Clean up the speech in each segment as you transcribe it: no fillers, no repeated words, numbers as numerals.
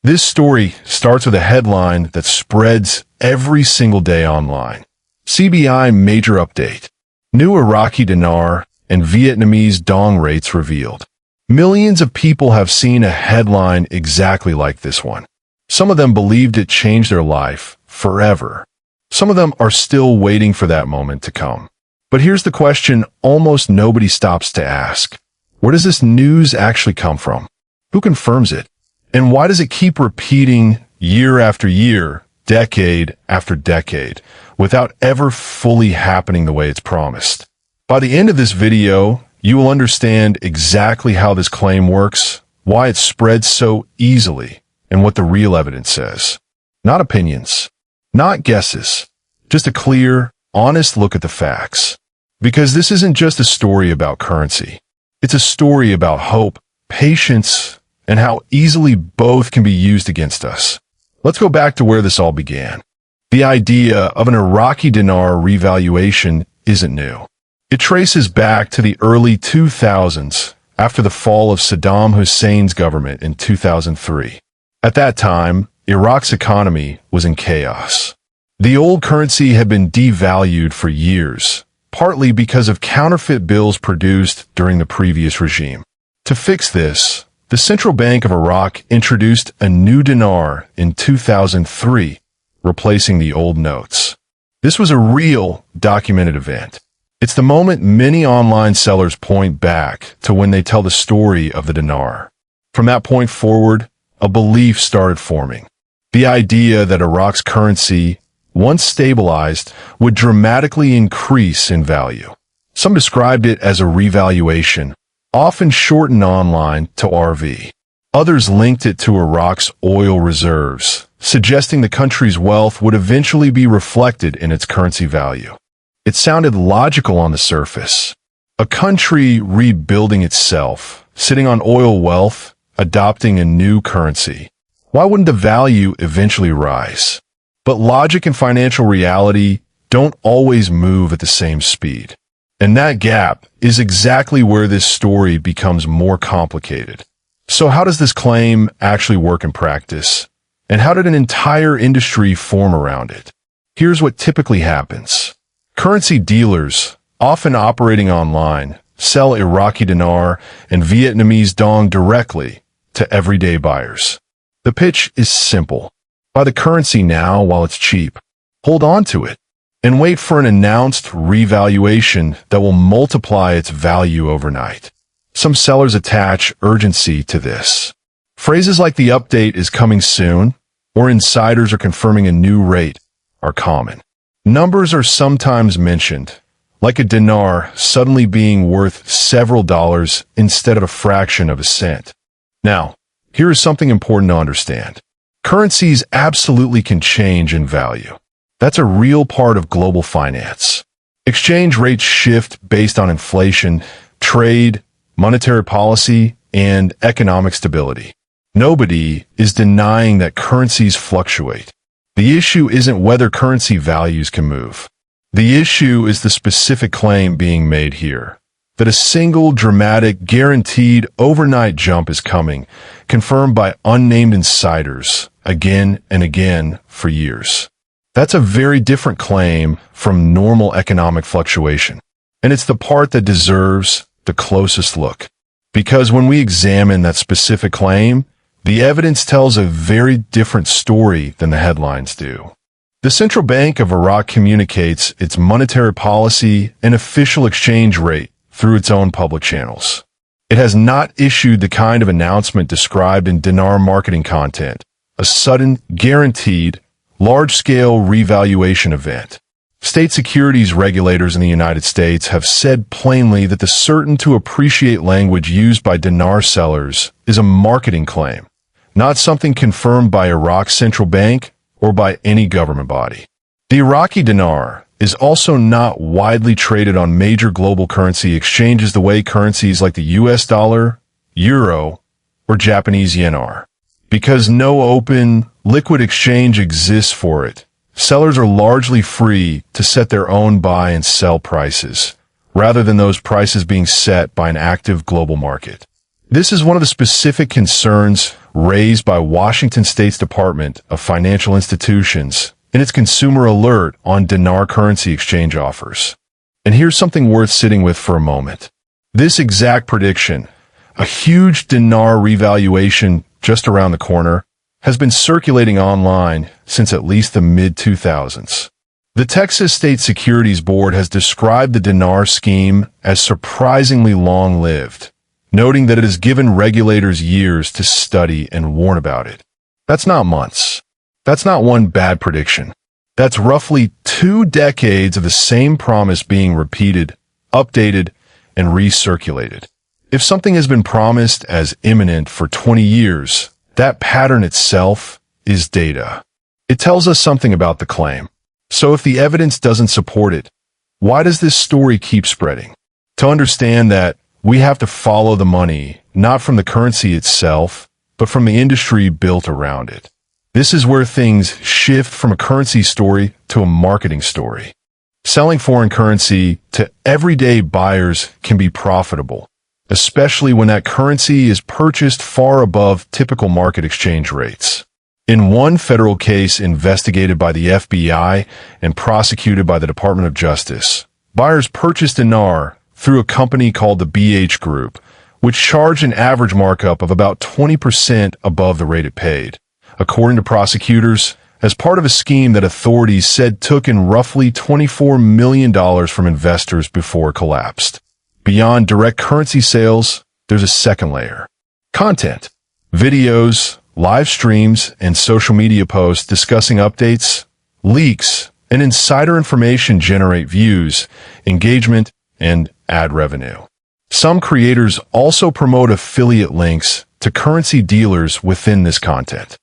This story starts with a headline that spreads every single day online. CBI major update. New Iraqi Dinar and Vietnamese Dong rates revealed. Millions of people have seen a headline exactly like this one. Some of them believed it changed their life forever. Some of them are still waiting for that moment to come. But here's the question almost nobody stops to ask. Where does this news actually come from? Who confirms it? And why does it keep repeating year after year, decade after decade, without ever fully happening the way it's promised? By the end of this video, you will understand exactly how this claim works, why it spreads so easily, and what the real evidence says. Not opinions, not guesses, just a clear, honest look at the facts. Because this isn't just a story about currency. It's a story about hope, patience, and how easily both can be used against us. Let's go back to where this all began. The idea of an Iraqi dinar revaluation isn't new. It traces back to the early 2000s, after the fall of Saddam Hussein's government in 2003. At that time, Iraq's economy was in chaos. The old currency had been devalued for years, partly because of counterfeit bills produced during the previous regime. To fix this, the Central Bank of Iraq introduced a new dinar in 2003, replacing the old notes. This was a real, documented event. It's the moment many online sellers point back to when they tell the story of the dinar. From that point forward, a belief started forming. The idea that Iraq's currency, once stabilized, would dramatically increase in value. Some described it as a revaluation, often shortened online to RV. Others linked it to Iraq's oil reserves, suggesting the country's wealth would eventually be reflected in its currency value. It sounded logical on the surface. A country rebuilding itself, sitting on oil wealth, adopting a new currency. Why wouldn't the value eventually rise? But logic and financial reality don't always move at the same speed. And that gap is exactly where this story becomes more complicated. So how does this claim actually work in practice? And how did an entire industry form around it? Here's what typically happens. Currency dealers, often operating online, sell Iraqi dinar and Vietnamese dong directly to everyday buyers. The pitch is simple. Buy the currency now while it's cheap. Hold on to it. And wait for an announced revaluation that will multiply its value overnight. Some sellers attach urgency to this. Phrases like the update is coming soon, or insiders are confirming a new rate, are common. Numbers are sometimes mentioned, like a dinar suddenly being worth several dollars instead of a fraction of a cent. Now, here is something important to understand. Currencies absolutely can change in value. That's a real part of global finance. Exchange rates shift based on inflation, trade, monetary policy, and economic stability. Nobody is denying that currencies fluctuate. The issue isn't whether currency values can move. The issue is the specific claim being made here, that a single dramatic, guaranteed overnight jump is coming, confirmed by unnamed insiders again and again for years. That's a very different claim from normal economic fluctuation. And it's the part that deserves the closest look. Because when we examine that specific claim, the evidence tells a very different story than the headlines do. The Central Bank of Iraq communicates its monetary policy and official exchange rate through its own public channels. It has not issued the kind of announcement described in dinar marketing content, a sudden, guaranteed, large-scale revaluation event. State securities regulators in the United States have said plainly that the certain to appreciate language used by dinar sellers is a marketing claim, not something confirmed by Iraq's central bank or by any government body. The Iraqi dinar is also not widely traded on major global currency exchanges the way currencies like the US dollar, euro, or Japanese yen are. Because no open, liquid exchange exists for it, sellers are largely free to set their own buy and sell prices, rather than those prices being set by an active global market. This is one of the specific concerns raised by Washington State's Department of Financial Institutions in its consumer alert on dinar currency exchange offers. And here's something worth sitting with for a moment. This exact prediction, a huge dinar revaluation just around the corner, has been circulating online since at least the mid-2000s. The Texas State Securities Board has described the dinar scheme as surprisingly long-lived, noting that it has given regulators years to study and warn about it. That's not months. That's not one bad prediction. That's roughly 2 decades of the same promise being repeated, updated, and recirculated. If something has been promised as imminent for 20 years, that pattern itself is data. It tells us something about the claim. So if the evidence doesn't support it, why does this story keep spreading? To understand that, we have to follow the money, not from the currency itself, but from the industry built around it. This is where things shift from a currency story to a marketing story. Selling foreign currency to everyday buyers can be profitable, especially when that currency is purchased far above typical market exchange rates. In one federal case investigated by the FBI and prosecuted by the Department of Justice, buyers purchased dinar through a company called the BH Group, which charged an average markup of about 20% above the rate it paid, according to prosecutors, as part of a scheme that authorities said took in roughly $24 million from investors before it collapsed. Beyond direct currency sales, there's a second layer. Content. Videos, live streams, and social media posts discussing updates, leaks, and insider information generate views, engagement, and ad revenue. Some creators also promote affiliate links to currency dealers within this content.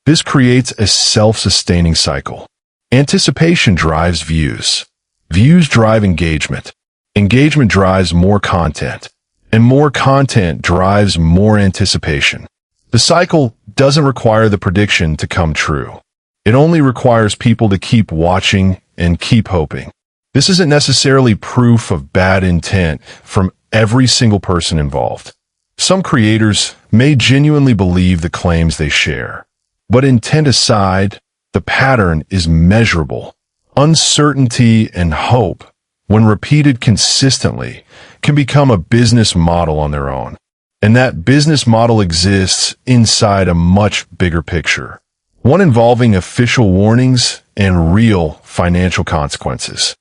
This creates a self-sustaining cycle. Anticipation drives views. Views drive engagement. Engagement drives more content. And more content drives more anticipation. The cycle doesn't require the prediction to come true. It only requires people to keep watching and keep hoping. This isn't necessarily proof of bad intent from every single person involved. Some creators may genuinely believe the claims they share. But intent aside, the pattern is measurable. Uncertainty and hope, when repeated consistently, can become a business model on their own. And that business model exists inside a much bigger picture, one involving official warnings and real financial consequences.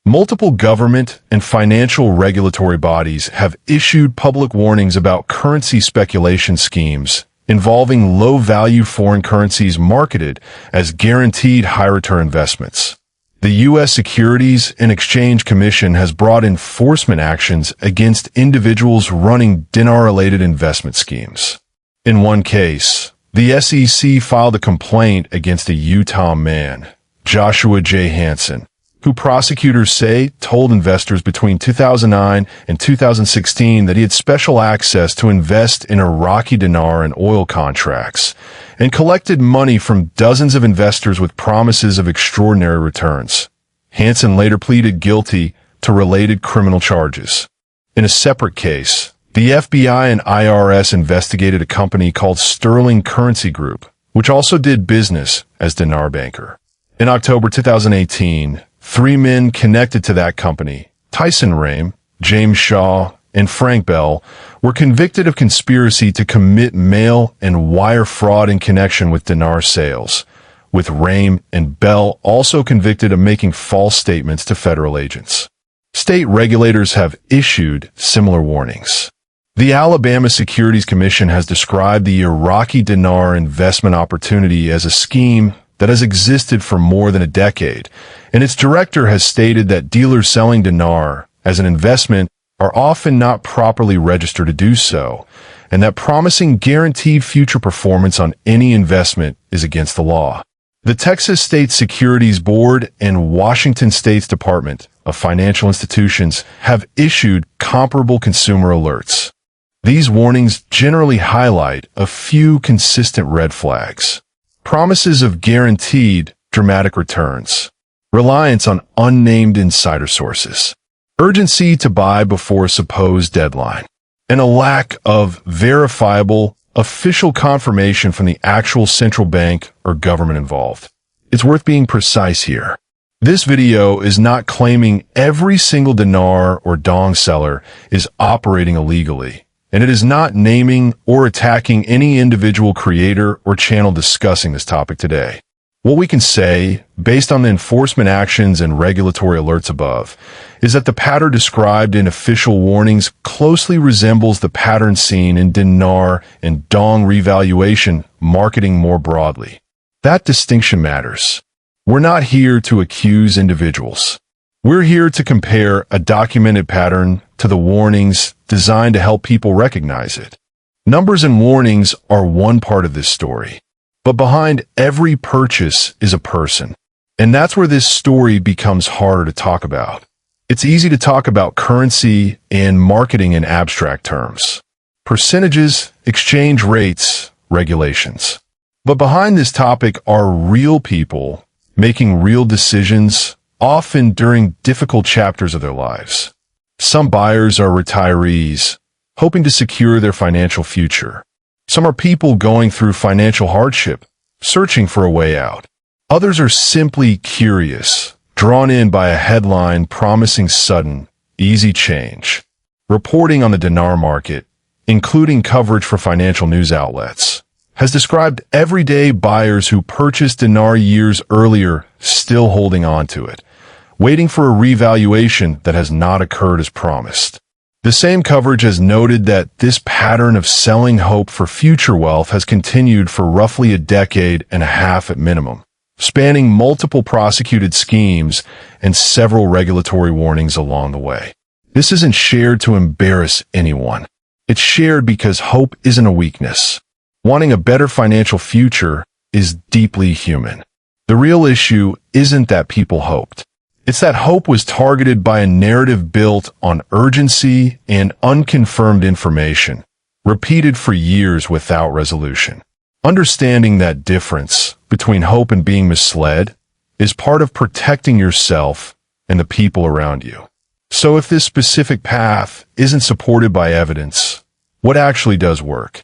Multiple government and financial regulatory bodies have issued public warnings about currency speculation schemes involving low-value foreign currencies marketed as guaranteed high-return investments. The U.S. Securities and Exchange Commission has brought enforcement actions against individuals running dinar-related investment schemes. In one case, the SEC filed a complaint against a Utah man, Joshua J. Hansen, who prosecutors say told investors between 2009 and 2016 that he had special access to invest in Iraqi dinar and oil contracts, and collected money from dozens of investors with promises of extraordinary returns. Hansen later pleaded guilty to related criminal charges. In a separate case, the FBI and IRS investigated a company called Sterling Currency Group, which also did business as dinar banker. In October 2018, 3 men connected to that company, Tyson Rame, James Shaw, and Frank Bell, were convicted of conspiracy to commit mail and wire fraud in connection with dinar sales, with Rame and Bell also convicted of making false statements to federal agents. State regulators have issued similar warnings. The Alabama Securities Commission has described the Iraqi dinar investment opportunity as a scheme that has existed for more than a decade, and its director has stated that dealers selling dinar as an investment are often not properly registered to do so, and that promising guaranteed future performance on any investment is against the law. The Texas State Securities Board and Washington State's Department of Financial Institutions have issued comparable consumer alerts. These warnings generally highlight a few consistent red flags. Promises of guaranteed dramatic returns. Reliance on unnamed insider sources. Urgency to buy before a supposed deadline. and a lack of verifiable, official confirmation from the actual central bank or government involved. It's worth being precise here. This video is not claiming every single dinar or dong seller is operating illegally, and it is not naming or attacking any individual creator or channel discussing this topic today. What we can say, based on the enforcement actions and regulatory alerts above, is that the pattern described in official warnings closely resembles the pattern seen in dinar and dong revaluation marketing more broadly. That distinction matters. We're not here to accuse individuals. We're here to compare a documented pattern to the warnings designed to help people recognize it. Numbers and warnings are one part of this story. But behind every purchase is a person. And that's where this story becomes harder to talk about. It's easy to talk about currency and marketing in abstract terms. Percentages, exchange rates, regulations. But behind this topic are real people making real decisions, often during difficult chapters of their lives. Some buyers are retirees, hoping to secure their financial future. Some are people going through financial hardship, searching for a way out. Others are simply curious, drawn in by a headline promising sudden, easy change. Reporting on the dinar market, including coverage for financial news outlets, has described everyday buyers who purchased dinar years earlier still holding on to it, waiting for a revaluation that has not occurred as promised. The same coverage has noted that this pattern of selling hope for future wealth has continued for roughly a decade and a half at minimum, spanning multiple prosecuted schemes and several regulatory warnings along the way. This isn't shared to embarrass anyone. It's shared because hope isn't a weakness. Wanting a better financial future is deeply human. The real issue isn't that people hoped. It's that hope was targeted by a narrative built on urgency and unconfirmed information, repeated for years without resolution. Understanding that difference between hope and being misled is part of protecting yourself and the people around you. So if this specific path isn't supported by evidence, what actually does work?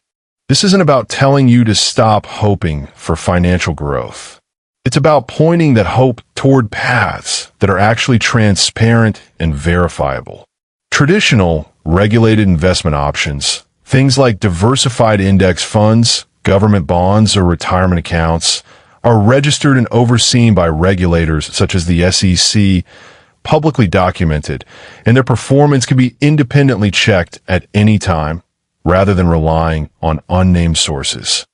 This isn't about telling you to stop hoping for financial growth. It's about pointing that hope toward paths that are actually transparent and verifiable. Traditional, regulated investment options, things like diversified index funds, government bonds, or retirement accounts, are registered and overseen by regulators such as the SEC, publicly documented, and their performance can be independently checked at any time, rather than relying on unnamed sources.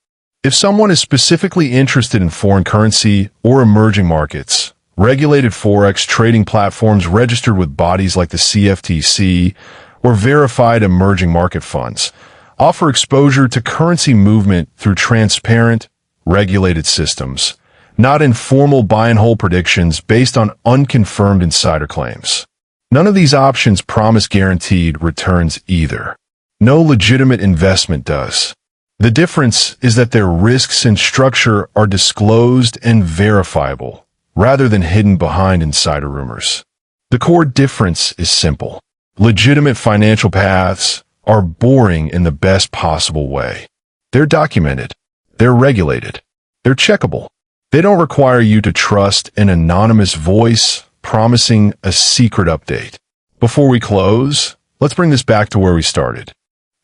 If someone is specifically interested in foreign currency or emerging markets, regulated forex trading platforms registered with bodies like the CFTC or verified emerging market funds offer exposure to currency movement through transparent, regulated systems, not informal buy-and-hold predictions based on unconfirmed insider claims. None of these options promise guaranteed returns either. No legitimate investment does. The difference is that their risks and structure are disclosed and verifiable, rather than hidden behind insider rumors. The core difference is simple. Legitimate financial paths are boring in the best possible way. They're documented. They're regulated. They're checkable. They don't require you to trust an anonymous voice promising a secret update. Before we close, let's bring this back to where we started.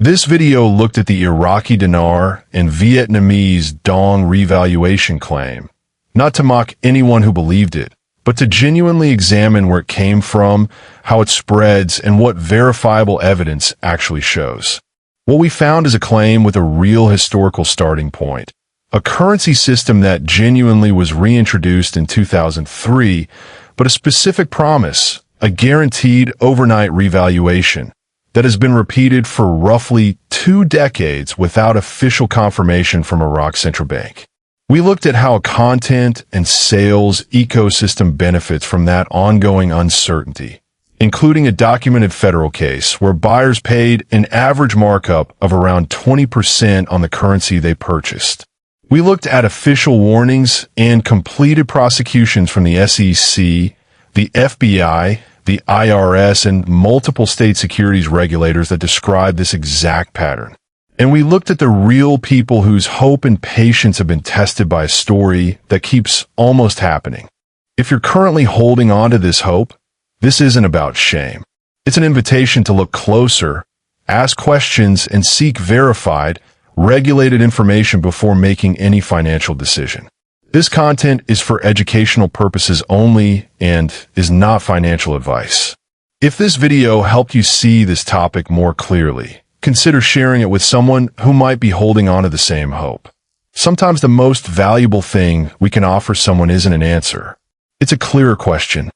This video looked at the Iraqi Dinar and Vietnamese Dong revaluation claim, not to mock anyone who believed it, but to genuinely examine where it came from, how it spreads, and what verifiable evidence actually shows. What we found is a claim with a real historical starting point, a currency system that genuinely was reintroduced in 2003, but a specific promise, a guaranteed overnight revaluation, that has been repeated for roughly 2 decades without official confirmation from Iraq's central bank. We looked at how a content and sales ecosystem benefits from that ongoing uncertainty, including a documented federal case where buyers paid an average markup of around 20% on the currency they purchased. We looked at official warnings and completed prosecutions from the SEC, the FBI, the IRS, and multiple state securities regulators that describe this exact pattern. And we looked at the real people whose hope and patience have been tested by a story that keeps almost happening. If you're currently holding on to this hope, this isn't about shame. It's an invitation to look closer, ask questions, and seek verified, regulated information before making any financial decision. This content is for educational purposes only and is not financial advice. If this video helped you see this topic more clearly, consider sharing it with someone who might be holding on to the same hope. Sometimes the most valuable thing we can offer someone isn't an answer. It's a clearer question.